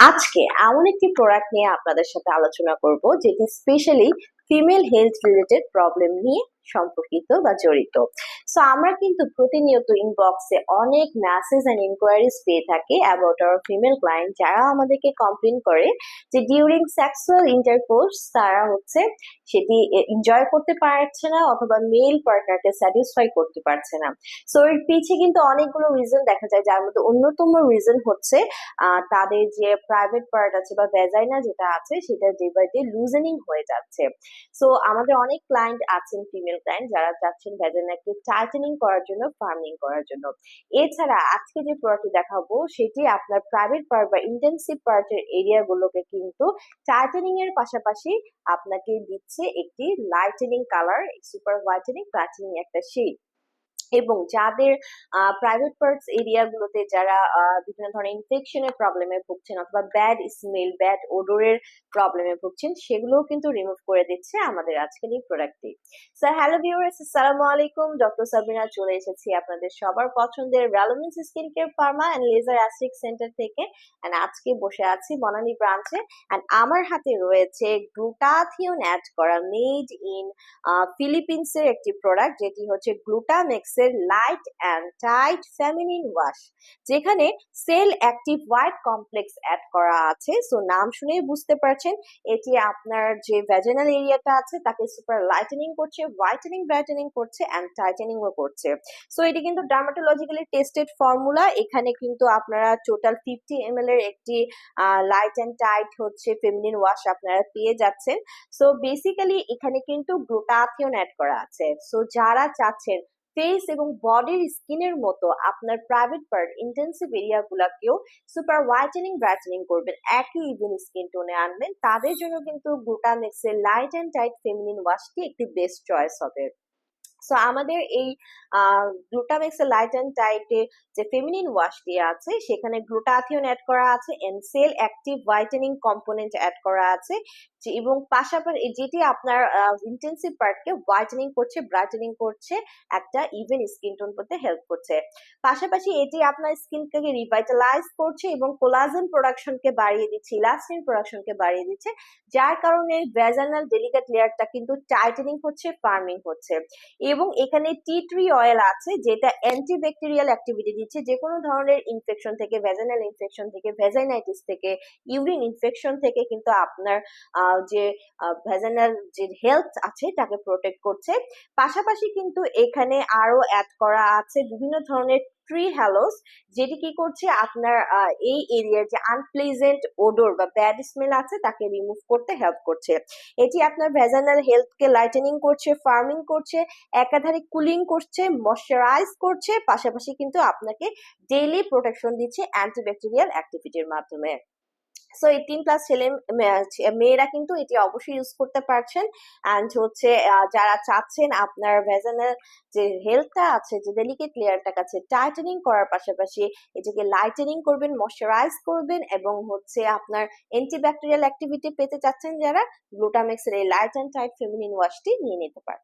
আজকে এমন একটি প্রোডাক্ট নিয়ে আপনাদের সাথে আলোচনা করব যেটি specially female health related problem নিয়ে সম্পর্কিত বা জড়িত। সো আমরা কিন্তু প্রতিনিয়ত ইনবক্সে অনেক মেসেজ এন্ড ইনকোয়ারিজ পেয়ে থাকি অ্যাবাউট আওয়ার ফিমেল ক্লায়েন্ট, যারা আমাদেরকে কমপ্লেন করে যে ডিউরিং সেক্সুয়াল ইন্টারকোর্স তারা সেটি এনজয় করতে পারছে না অথবা মেল পার্টনারকে স্যাটিসফাই করতে পারছে না। সো এর পিছে কিন্তু অনেকগুলো রিজন দেখা যায়, যার মধ্যে অন্যতম রিজন হচ্ছে তাদের যে প্রাইভেট পার্ট আছে বা ভ্যাজাইনা যেটা আছে সেটা ডে বাই ডে লুজেনিং হয়ে যাচ্ছে। সো আমাদের অনেক ক্লায়েন্ট আছেন, ফিমেল ক্লায়েন্ট, যারা চাচ্ছেন ভ্যাজাইনাকে টাইটেনিং করার জন্য, ফার্মিং করার জন্য। এছাড়া আজকে যে প্রোডাক্টটি দেখাবো সেটি আপনার প্রাইভেট পার্ট বা ইন্টেন্সিভ পার্টের এরিয়া গুলোকে কিন্তু টাইটেনিং এর পাশাপাশি আপনাকে দিচ্ছে একটি লাইটেনিং কালার, সুপার হোয়াইটেনিং প্লাটিনিং একটা শেড। এবং যাদের প্রাইভেট পার্টস এরিয়া গুলোতে যারা বিভিন্ন ধরনের ইনফেকশনের প্রবলেমে ভুগছেন অথবা ব্যাড স্মেল, ব্যাড ওডোরের প্রবলেমে ভুগছেন, সেগুলোও কিন্তু রিমুভ করে দিচ্ছে আমাদের আজকের এই প্রোডাক্টটি। স্যার, হ্যালো ভিউয়ার্স, আসসালামু আলাইকুম। ডক্টর সাবিনা চলে এসেছি আপনাদের সবার পছন্দের রেলোভেন্স skin care pharma and laser aesthetic centre থেকে। এন্ড আজকে বসে আছি বনানী ব্রাঞ্চে। এন্ড আমার হাতে রয়েছে গ্লুটাথিওন অ্যাড করা মেড ইন ফিলিপিন্সের একটি প্রোডাক্ট, যেটি হচ্ছে গ্লুটামেক্স এর light and tight feminine wash, যেখানে cell active white complex add করা আছে। সো নাম শুনেই বুঝতে পারছেন এটি আপনার যে ভ্যাজিনাল এরিয়াটা আছে তাকে সুপার লাইটেনিং করছে, হোয়াইটেনিং ব্রাইটেনিং করছে অ্যান্ড টাইটেনিংও করছে। সো এটি কিন্তু ডার্মাটোলজিক্যালি টেস্টেড ফর্মুলা। এখানে কিন্তু আপনারা টোটাল 50 ml এর একটি লাইট অ্যান্ড টাইট হচ্ছে ফেমিনিন ওয়াশ আপনারা পেয়ে যাচ্ছেন। সো বেসিক্যালি এখানে কিন্তু গ্লুটাথিওন অ্যাড করা আছে। সো যারা চাচ্ছেন ফেস এবং বডির স্কিনের মতো আপনার প্রাইভেট পার্ট ইন্টেন্সিভ এরিয়া গুলাকেও সুপার হোয়াইটেনিং ব্রাইটেনিং করবেন, একই ইভেন স্কিন টোনে আনবেন, তাদের জন্য কিন্তু গ্লুটামেক্সের লাইট অ্যান্ড টাইট ফেমিনিন ওয়াশটি একটি বেস্ট চয়েস হবে। সো আমাদের এই গ্লুটামেক্সের লাইট অ্যান্ড টাইটে যে ফেমিনিন ওয়াশটি আছে সেখানে গ্লুটাথিওন অ্যাড করা আছে, এনসেল অ্যাক্টিভ হোয়াইটেনিং কম্পোনেন্ট অ্যাড করা আছে, এবং পাশাপাশি যেটি আপনার ইন্টেন্সিভ পার্টকে হোয়াইটেনিং করছে, ব্রাইটেনিং করছে, একটা ইভেন স্কিন টোন করতে হেল্প করছে। পাশাপাশি এটি আপনার স্কিনকে রিভাইটালাইজ করছে এবং কোলাজেন প্রোডাকশনকে বাড়িয়ে দিচ্ছে, ইলাস্টিন প্রোডাকশনকে বাড়িয়ে দিচ্ছে, যার কারণে ভ্যাজানাল ডেলিকেট লেয়ারটা কিন্তু টাইটেনিং হচ্ছে, ফার্মিং হচ্ছে। এবং এখানে টি ট্রি অয়েল আছে যেটা অ্যান্টিব্যাকটেরিয়াল অ্যাক্টিভিটি দিচ্ছে, যে কোনো ধরনের ইনফেকশন থেকে, ভ্যাজানাল ইনফেকশন থেকে, ভ্যাজাইনাইটিস থেকে, ইউরিন ইনফেকশন থেকে কিন্তু আপনার যে ভ্যাজানাল যে হেলথ আছে তাকে প্রোটেক্ট করছে। পাশাপাশি কিন্তু এখানে আরো অ্যাড করা আছে বিভিন্ন ধরনের ট্রি হ্যালোস, যেটি কি করছে আপনার এই এরিয়ার যে আনপ্লেজেন্ট ওডোর বা ব্যাড স্মেল আছে তাকে রিমুভ করতে হেল্প করছে। এটি আপনার ভ্যাজানাল হেলথকে লাইটেনিং করছে, ফার্মিং করছে, একাধারে কুলিং করছে, ময়শ্চারাইজ করছে, পাশাপাশি কিন্তু আপনাকে ডেইলি প্রোটেকশন দিচ্ছে অ্যান্টিব্যাকটেরিয়াল অ্যাক্টিভিটির মাধ্যমে। সো 18+ ছেলে মেয়েরা কিন্তু এটি অবশ্যই ইউজ করতে পারছেন। অ্যান্ড হচ্ছে যারা চাচ্ছেন আপনার ভ্যাজানাল যে হেলথটা আছে, যে ডেলিকেট লেয়ারটা কাছে টাইটেনিং করার পাশাপাশি এটাকে লাইটেনিং করবেন, ময়শ্চারাইজ করবেন, এবং হচ্ছে আপনার অ্যান্টিব্যাকটেরিয়াল অ্যাক্টিভিটি পেতে চাচ্ছেন যারা, গ্লুটামেক্সের এই লাইট অ্যান্ড টাইট ফেমিনিন ওয়াশটি নিয়ে নিতে পারছেন।